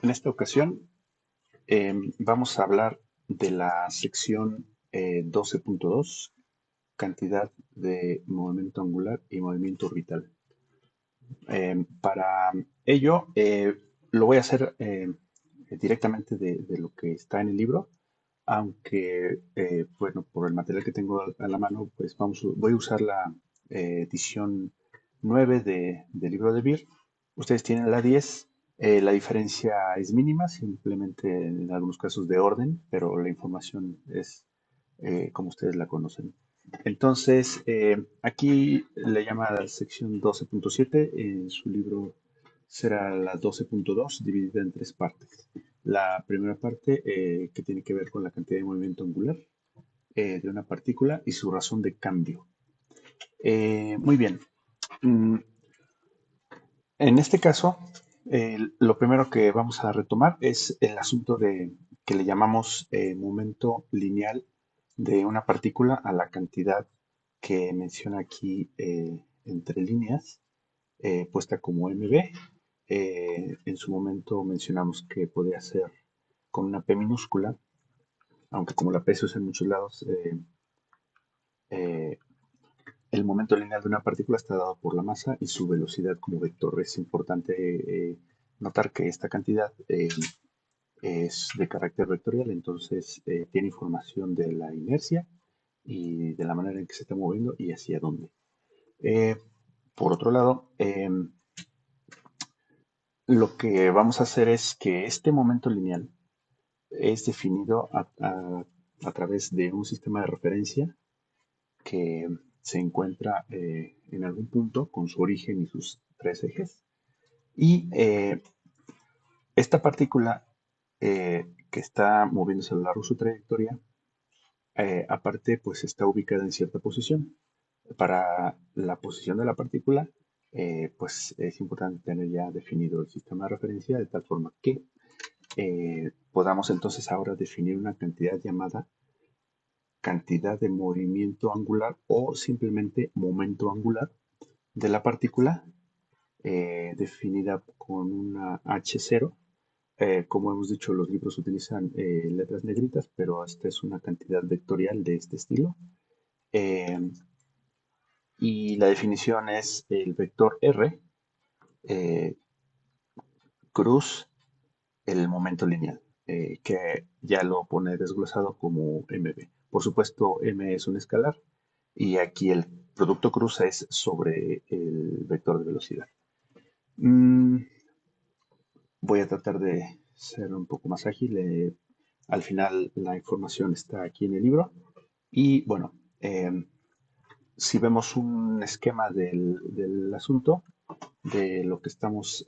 En esta ocasión vamos a hablar de la sección 12.2, cantidad de movimiento angular y movimiento orbital. Para ello, lo voy a hacer directamente de lo que está en el libro, aunque, bueno, por el material que tengo a la mano, pues voy a usar la edición 9 del libro de Beer. Ustedes tienen la 10. La diferencia es mínima, simplemente en algunos casos de orden, pero la información es como ustedes la conocen. Entonces, aquí le llama a la sección 12.7, en su libro será la 12.2, dividida en tres partes. La primera parte, que tiene que ver con la cantidad de movimiento angular de una partícula y su razón de cambio. Muy bien. Mm, En este caso, lo primero que vamos a retomar es el asunto de que le llamamos momento lineal de una partícula a la cantidad que menciona aquí entre líneas, puesta como mb. En su momento mencionamos que podría ser con una p minúscula, aunque como la p se usa en muchos lados, eh, el momento lineal de una partícula está dado por la masa y su velocidad como vector. Es importante notar que esta cantidad es de carácter vectorial, entonces tiene información de la inercia y de la manera en que se está moviendo y hacia dónde. Eh, por otro lado, lo que vamos a hacer es que este momento lineal es definido a través de un sistema de referencia que se encuentra en algún punto con su origen y sus tres ejes. Y esta partícula que está moviéndose a lo largo de su trayectoria, aparte, pues está ubicada en cierta posición. Para la posición de la partícula, pues es importante tener ya definido el sistema de referencia de tal forma que podamos entonces ahora definir una cantidad llamada cantidad de movimiento angular o simplemente momento angular de la partícula, definida con una H0. Como hemos dicho, los libros utilizan letras negritas, pero esta es una cantidad vectorial de este estilo. Eh, y la definición es el vector R eh, cruz el momento lineal, que ya lo pone desglosado como mb. Por supuesto, m es un escalar y aquí el producto cruz es sobre el vector de velocidad. Mm, Voy a tratar de ser un poco más ágil. Al final la información está aquí en el libro. Y bueno, si vemos un esquema del asunto, de lo que estamos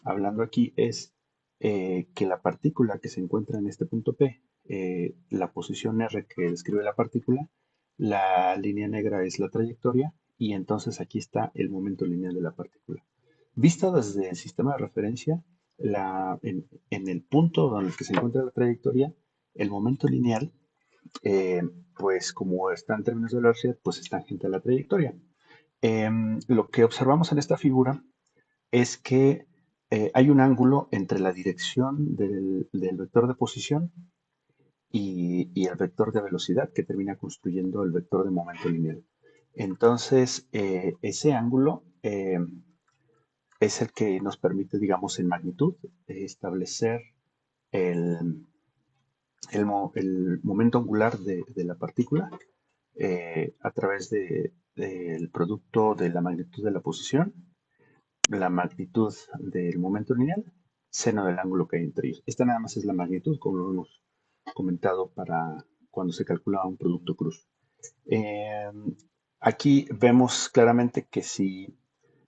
hablando aquí es que la partícula que se encuentra en este punto P, la posición R que describe la partícula, la línea negra es la trayectoria y entonces aquí está el momento lineal de la partícula. Vista desde el sistema de referencia, en el punto donde que se encuentra la trayectoria, el momento lineal, eh, pues como está en términos de velocidad, pues es tangente a la trayectoria. Lo que observamos en esta figura es que hay un ángulo entre la dirección del vector de posición y el vector de velocidad que termina construyendo el vector de momento lineal. Entonces, ese ángulo es el que nos permite, digamos, en magnitud, establecer el, el momento angular de la partícula a través del producto de la magnitud de la posición, la magnitud del momento lineal, seno del ángulo que hay entre ellos. Esta nada más es la magnitud, como lo hemos comentado para cuando se calcula un producto cruz. Eh, Aquí vemos claramente que si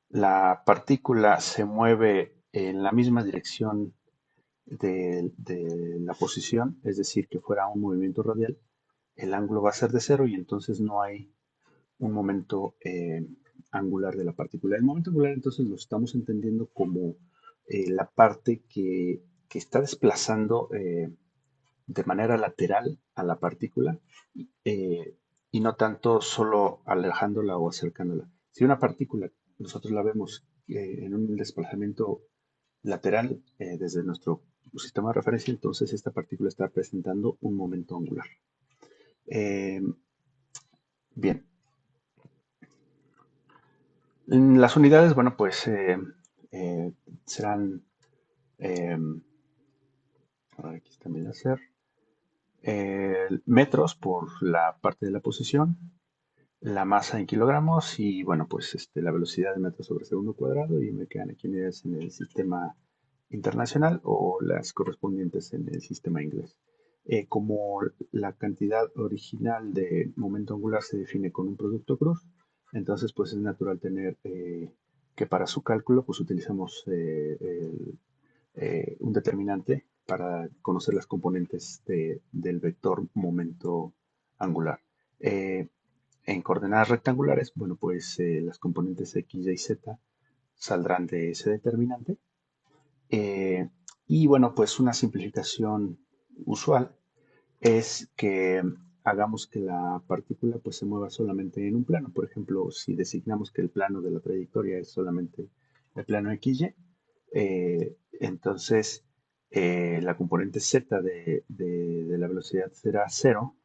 la partícula se mueve en la misma dirección de la posición, es decir, que fuera un movimiento radial, el ángulo va a ser de cero y entonces no hay un momento angular de la partícula. El momento angular entonces lo estamos entendiendo como la parte que está desplazando de manera lateral a la partícula eh, y no tanto solo alejándola o acercándola. Si una partícula nosotros la vemos en un desplazamiento lateral desde nuestro sistema de referencia, entonces esta partícula está presentando un momento angular. Eh, bien, en las unidades, bueno, pues serán, eh, aquí está mi láser, metros por la parte de la posición, la masa en kilogramos y bueno, pues la velocidad de metros sobre segundo cuadrado y me quedan aquí unidades en el sistema internacional o las correspondientes en el sistema inglés. Como la cantidad original de momento angular se define con un producto cruz, entonces pues es natural tener que para su cálculo pues utilizamos un determinante para conocer las componentes del vector momento angular. Eh, en coordenadas rectangulares, bueno, pues las componentes x, y, z saldrán de ese determinante. Eh, y bueno, pues una simplificación usual es que hagamos que la partícula pues se mueva solamente en un plano. Por ejemplo, si designamos que el plano de la trayectoria es solamente el plano XY, entonces la componente Z de la velocidad será cero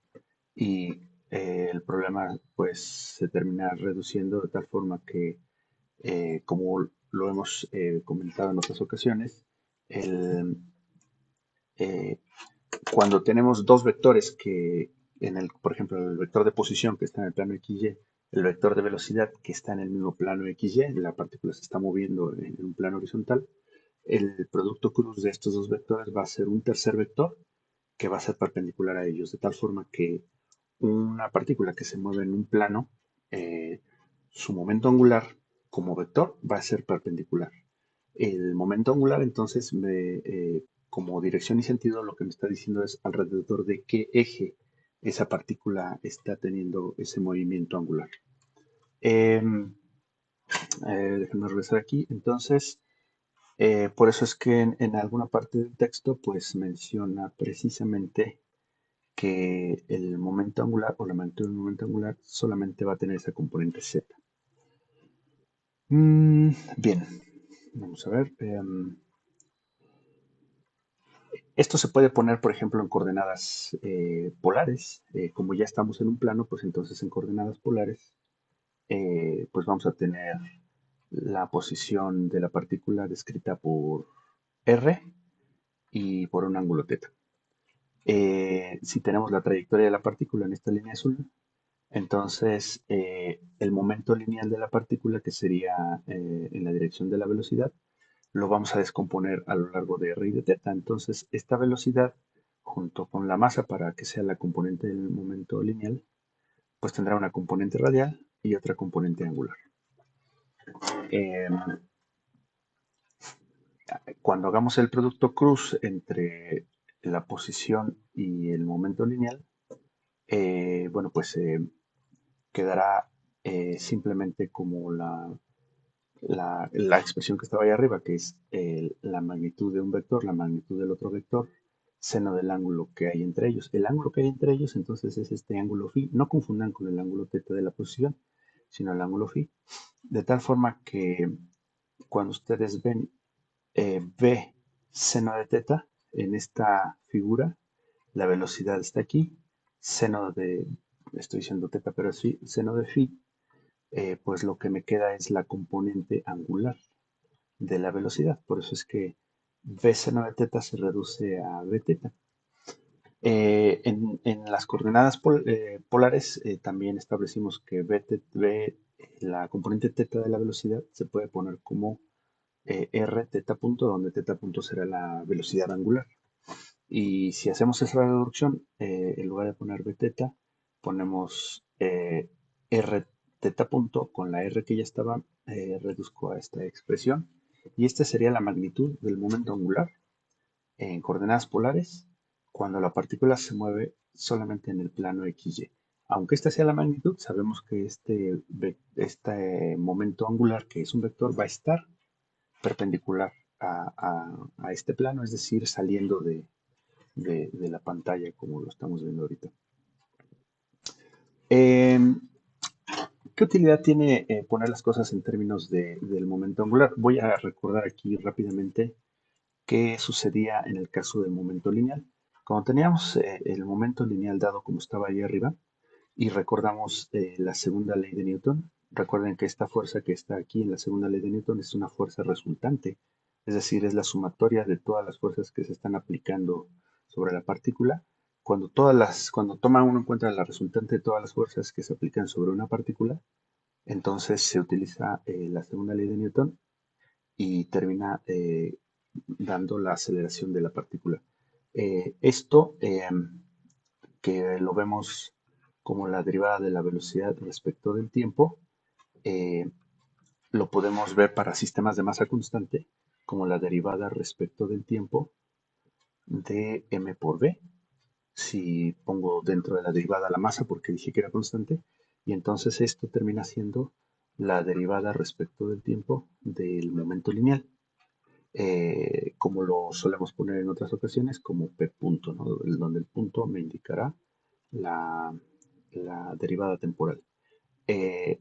y el problema pues se termina reduciendo de tal forma que, como lo hemos comentado en otras ocasiones, el, eh, cuando tenemos dos vectores que por ejemplo, el vector de posición que está en el plano XY, el vector de velocidad que está en el mismo plano XY, la partícula se está moviendo en un plano horizontal, el producto cruz de estos dos vectores va a ser un tercer vector que va a ser perpendicular a ellos, de tal forma que una partícula que se mueve en un plano, eh, su momento angular como vector va a ser perpendicular. El momento angular, entonces, como dirección y sentido, lo que me está diciendo es alrededor de qué eje esa partícula está teniendo ese movimiento angular. Déjenme regresar aquí. Entonces, por eso es que en alguna parte del texto, pues menciona precisamente que el momento angular o la magnitud del momento angular solamente va a tener esa componente z. Bien, vamos a ver. Esto se puede poner, por ejemplo, en coordenadas polares. Como ya estamos en un plano, pues entonces en coordenadas polares, pues vamos a tener la posición de la partícula descrita por r y por un ángulo θ. Si tenemos la trayectoria de la partícula en esta línea azul, entonces el momento lineal de la partícula, que sería en la dirección de la velocidad, lo vamos a descomponer a lo largo de r y de θ. Entonces, esta velocidad, junto con la masa para que sea la componente del momento lineal, pues tendrá una componente radial y otra componente angular. Eh, Cuando hagamos el producto cruz entre la posición y el momento lineal, bueno, pues quedará simplemente como la expresión que estaba ahí arriba, que es la magnitud de un vector, la magnitud del otro vector, seno del ángulo que hay entre ellos. El ángulo que hay entre ellos, entonces, es este ángulo phi. No confundan con el ángulo θ de la posición, sino el ángulo phi. De tal forma que cuando ustedes ven B seno de θ en esta figura, la velocidad está aquí, seno de, estoy diciendo θ, pero sí, seno de phi, pues lo que me queda es la componente angular de la velocidad. Por eso es que v seno de θ se reduce a vθ. En las coordenadas polares también establecimos que la componente θ de la velocidad se puede poner como r θ punto, donde θ punto será la velocidad angular. Y si hacemos esa reducción, en lugar de poner vθ, ponemos r θ punto con la r que ya estaba, reduzco a esta expresión. Y esta sería la magnitud del momento angular en coordenadas polares cuando la partícula se mueve solamente en el plano XY. Aunque esta sea la magnitud, sabemos que este momento angular, que es un vector, va a estar perpendicular a este plano, es decir, saliendo de la pantalla como lo estamos viendo ahorita. ¿Qué utilidad tiene poner las cosas en términos del momento angular? Voy a recordar aquí rápidamente ¿qué sucedía en el caso del momento lineal? Cuando teníamos el momento lineal dado como estaba ahí arriba y recordamos la segunda ley de Newton, recuerden que esta fuerza que está aquí en la segunda ley de Newton es una fuerza resultante, es decir, es la sumatoria de todas las fuerzas que se están aplicando sobre la partícula. Cuando toma uno en cuenta la resultante de todas las fuerzas que se aplican sobre una partícula, entonces se utiliza la segunda ley de Newton y termina dando la aceleración de la partícula. Esto que lo vemos como la derivada de la velocidad respecto del tiempo, eh, lo podemos ver para sistemas de masa constante como la derivada respecto del tiempo de m por v. Si pongo dentro de la derivada la masa porque dije que era constante, y entonces esto termina siendo la derivada respecto del tiempo del momento lineal, como lo solemos poner en otras ocasiones como p punto, ¿no? Donde el punto me indicará la, la derivada temporal. Eh,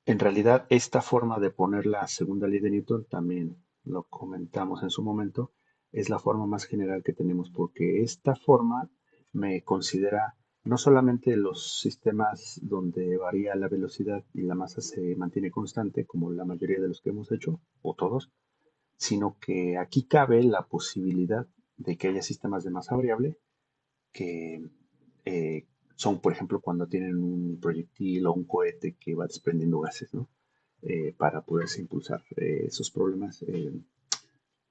en realidad, esta forma de poner la segunda ley de Newton, también lo comentamos en su momento, es la forma más general que tenemos porque esta forma me considera no solamente los sistemas donde varía la velocidad y la masa se mantiene constante, como la mayoría de los que hemos hecho, o todos, sino que aquí cabe la posibilidad de que haya sistemas de masa variable que son, por ejemplo, cuando tienen un proyectil o un cohete que va desprendiendo gases, ¿no? Para poderse impulsar. Esos problemas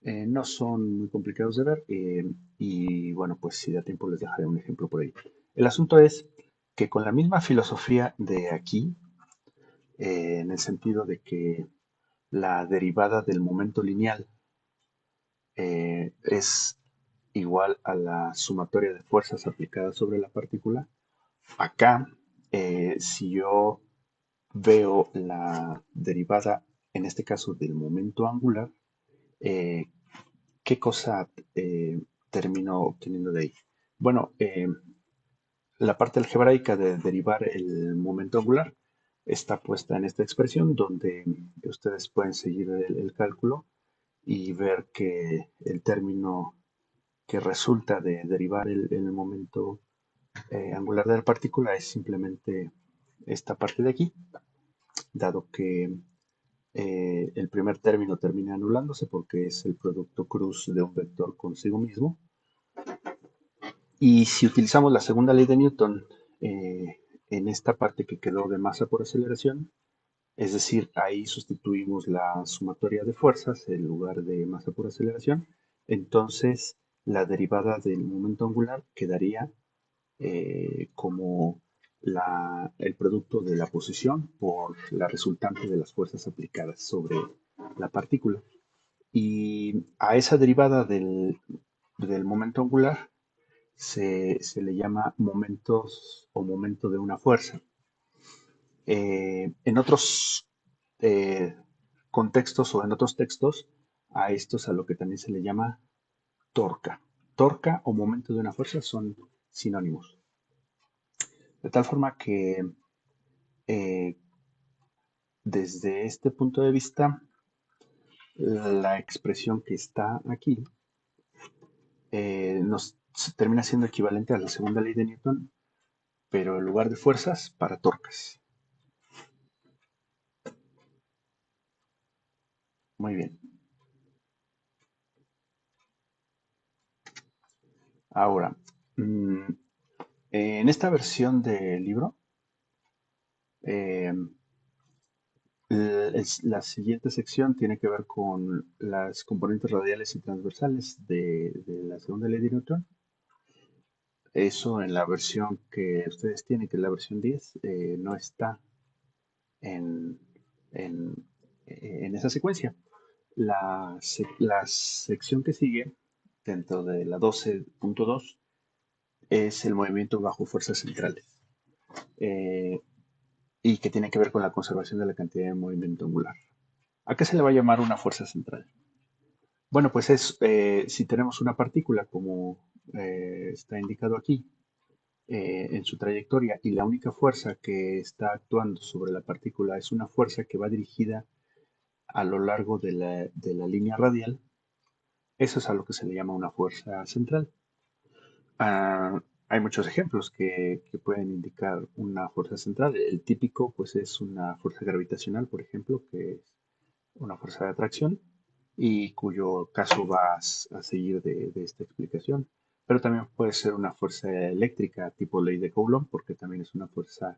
no son muy complicados de ver y bueno, pues si da tiempo les dejaré un ejemplo por ahí. El asunto es que con la misma filosofía de aquí, en el sentido de que la derivada del momento lineal es igual a la sumatoria de fuerzas aplicadas sobre la partícula. Acá, si yo veo la derivada, en este caso del momento angular, eh, ¿qué cosa termino obteniendo de ahí? Bueno, la parte algebraica de derivar el momento angular está puesta en esta expresión donde ustedes pueden seguir el cálculo y ver que el término que resulta de derivar el momento angular de la partícula es simplemente esta parte de aquí, dado que el primer término termina anulándose porque es el producto cruz de un vector consigo mismo. Y si utilizamos la segunda ley de Newton en esta parte que quedó de masa por aceleración, es decir, ahí sustituimos la sumatoria de fuerzas en lugar de masa por aceleración, entonces la derivada del momento angular quedaría como el producto de la posición por la resultante de las fuerzas aplicadas sobre la partícula. Y a esa derivada del momento angular se le llama momentos o momento de una fuerza. En otros contextos o en otros textos, a estos a lo que también se le llama torca. Torca o momento de una fuerza son sinónimos. De tal forma que eh, desde este punto de vista, la expresión que está aquí nos termina siendo equivalente a la segunda ley de Newton, pero en lugar de fuerzas, para torques. Muy bien. Ahora, en esta versión del libro, eh, la siguiente sección tiene que ver con las componentes radiales y transversales de la segunda ley de Newton. Eso en la versión que ustedes tienen, que es la versión 10, no está en, en, en esa secuencia. La sección que sigue, dentro de la 12.2, es el movimiento bajo fuerzas centrales eh, y que tiene que ver con la conservación de la cantidad de movimiento angular. ¿A qué se le va a llamar una fuerza central? Bueno, pues si tenemos una partícula como está indicado aquí en su trayectoria y la única fuerza que está actuando sobre la partícula es una fuerza que va dirigida a lo largo de la línea radial, Eso es a lo que se le llama una fuerza central. Hay muchos ejemplos que pueden indicar una fuerza central. El típico, pues, es una fuerza gravitacional, por ejemplo, que es una fuerza de atracción y cuyo caso va a seguir de esta explicación. Pero también puede ser una fuerza eléctrica tipo ley de Coulomb, porque también es una fuerza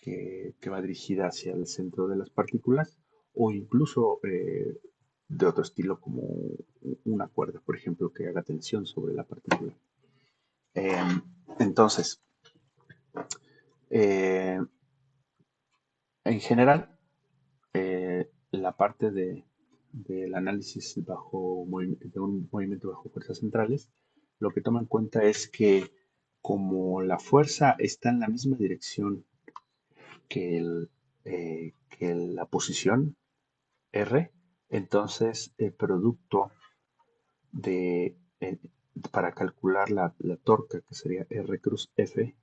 que va dirigida hacia el centro de las partículas, o incluso de otro estilo como una cuerda, por ejemplo, que haga tensión sobre la partícula. Eh, entonces, eh, en general, la parte del análisis de un movimiento bajo fuerzas centrales, lo que toma en cuenta es que como la fuerza está en la misma dirección que la posición R, entonces el producto de, eh, para calcular la torca, que sería R cruz F,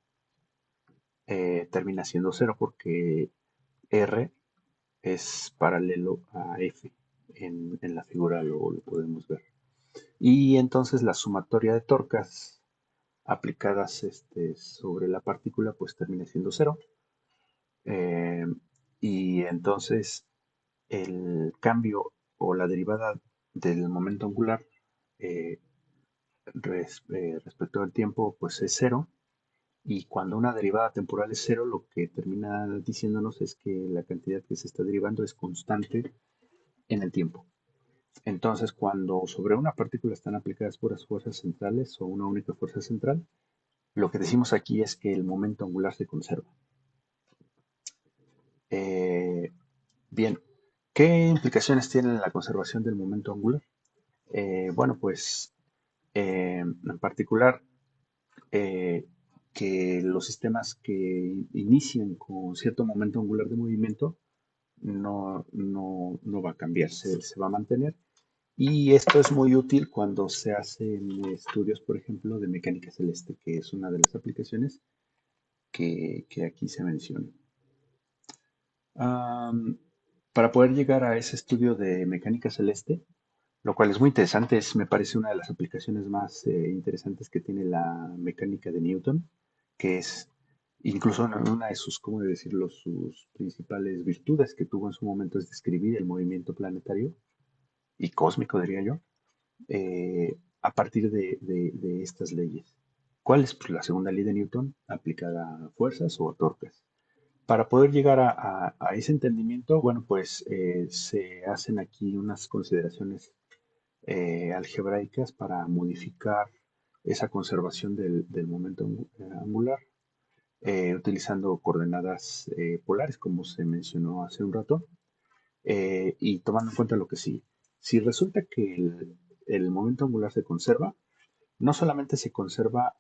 termina siendo cero porque R es paralelo a F. En la figura lo podemos ver. Y entonces la sumatoria de torcas aplicadas sobre la partícula pues termina siendo cero. Eh, y entonces el cambio o la derivada del momento angular eh, respecto al tiempo pues es cero. Y cuando una derivada temporal es cero, lo que termina diciéndonos es que la cantidad que se está derivando es constante en el tiempo. Entonces, cuando sobre una partícula están aplicadas puras fuerzas centrales o una única fuerza central, lo que decimos aquí es que el momento angular se conserva. Eh, Bien, ¿qué implicaciones tiene la conservación del momento angular? Bueno, pues en particular eh, que los sistemas que inician con cierto momento angular de movimiento no va a cambiar, se va a mantener. Y esto es muy útil cuando se hacen estudios, por ejemplo, de mecánica celeste, que es una de las aplicaciones que aquí se menciona. Am, para poder llegar a ese estudio de mecánica celeste, lo cual es muy interesante, me parece una de las aplicaciones más interesantes que tiene la mecánica de Newton, que es incluso una de sus, ¿cómo decirlo?, sus principales virtudes que tuvo en su momento es describir el movimiento planetario y cósmico, diría yo, a partir de estas leyes. ¿Cuál es? Pues la segunda ley de Newton aplicada a fuerzas o a torques. Para poder llegar a ese entendimiento, bueno, pues se hacen aquí unas consideraciones algebraicas para modificar esa conservación del momento angular, utilizando coordenadas polares, como se mencionó hace un rato, y tomando en cuenta lo que sí. Si resulta que el momento angular se conserva, no solamente se conserva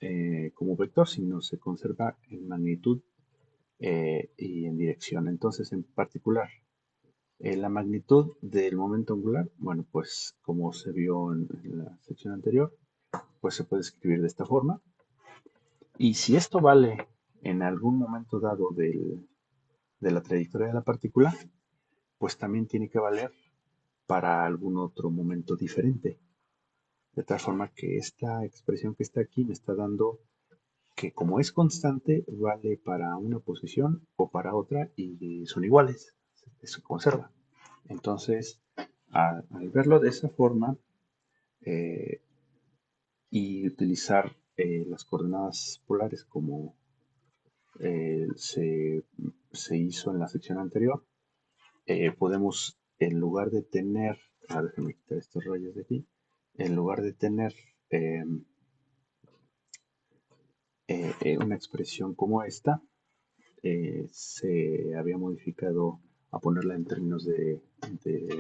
como vector, sino se conserva en magnitud y en dirección. Entonces, en particular, la magnitud del momento angular, bueno, pues como se vio en la sección anterior, pues se puede escribir de esta forma. Y si esto vale en algún momento dado de la trayectoria de la partícula, pues también tiene que valer para algún otro momento diferente. De tal forma que esta expresión que está aquí me está dando que como es constante, vale para una posición o para otra y son iguales, se conserva. Entonces, al verlo de esa forma eh, y utilizar las coordenadas polares como se hizo en la sección anterior, podemos, en lugar de tener, déjame quitar estos rayos de aquí, en lugar de tener eh, una expresión como esta, se había modificado a ponerla en términos de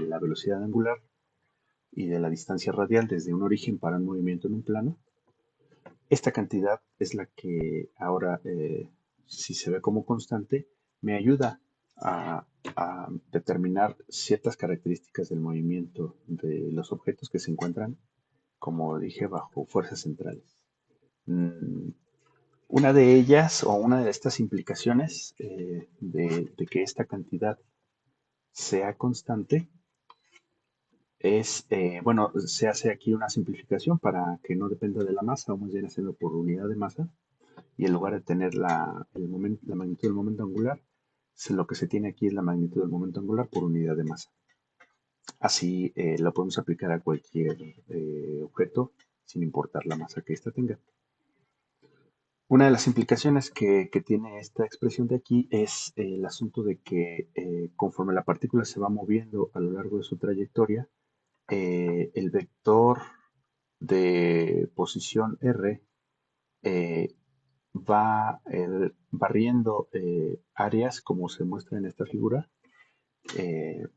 la velocidad angular y de la distancia radial desde un origen para un movimiento en un plano. Esta cantidad es la que ahora, si se ve como constante, me ayuda a determinar ciertas características del movimiento de los objetos que se encuentran, como dije, bajo fuerzas centrales. Mm, Una de ellas o una de estas implicaciones de que esta cantidad sea constante bueno, se hace aquí una simplificación para que no dependa de la masa, vamos a ir haciendo por unidad de masa, y en lugar de tener la magnitud del momento angular, lo que se tiene aquí es la magnitud del momento angular por unidad de masa. Así lo podemos aplicar a cualquier objeto sin importar la masa que ésta tenga. Una de las implicaciones que tiene esta expresión de aquí es el asunto de que conforme la partícula se va moviendo a lo largo de su trayectoria, el vector de posición R eh, va barriendo áreas como se muestra en esta figura. eh,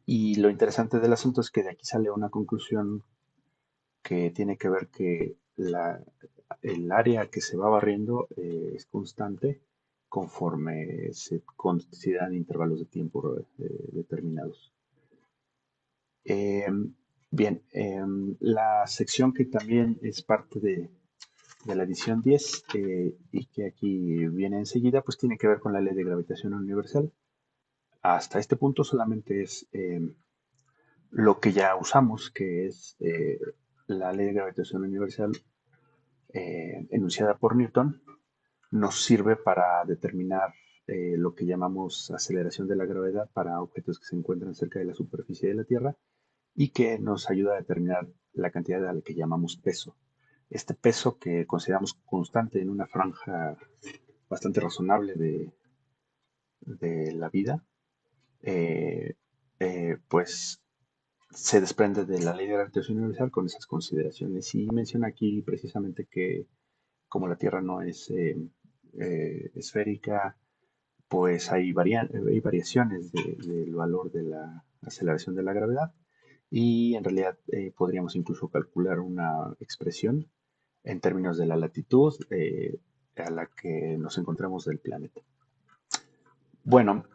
y lo interesante del asunto es que de aquí sale una conclusión que tiene que ver que el área que se va barriendo es constante conforme se consideran intervalos de tiempo determinados. Eh, Bien, la sección que también es parte de la edición 10 y que aquí viene enseguida, pues tiene que ver con la ley de gravitación universal. Hasta este punto solamente es lo que ya usamos, que es la ley de gravitación universal enunciada por Newton, nos sirve para determinar lo que llamamos aceleración de la gravedad para objetos que se encuentran cerca de la superficie de la Tierra y que nos ayuda a determinar la cantidad a la que llamamos peso. Este peso que consideramos constante en una franja bastante razonable de la vida, eh, pues se desprende de la ley de gravitación universal con esas consideraciones. Y menciona aquí precisamente que como la Tierra no es esférica, pues hay variaciones del valor de la aceleración de la gravedad y en realidad podríamos incluso calcular una expresión en términos de la latitud a la que nos encontramos del planeta. Bueno,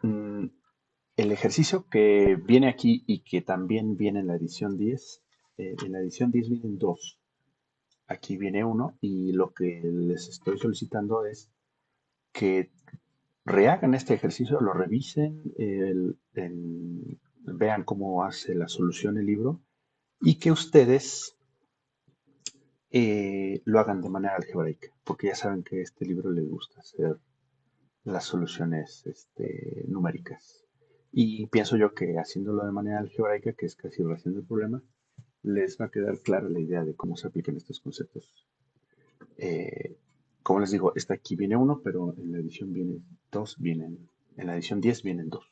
el ejercicio que viene aquí y que también viene en la edición 10, en la edición 10 vienen dos. Aquí viene uno y lo que les estoy solicitando es que rehagan este ejercicio, lo revisen, vean cómo hace la solución el libro y que ustedes lo hagan de manera algebraica, porque ya saben que a este libro les gusta hacer las soluciones numéricas. Y pienso yo que haciéndolo de manera algebraica, que es casi ración del problema, les va a quedar clara la idea de cómo se aplican estos conceptos. Eh, como les digo, esta aquí viene uno, pero en la edición viene dos, en la edición 10 vienen dos.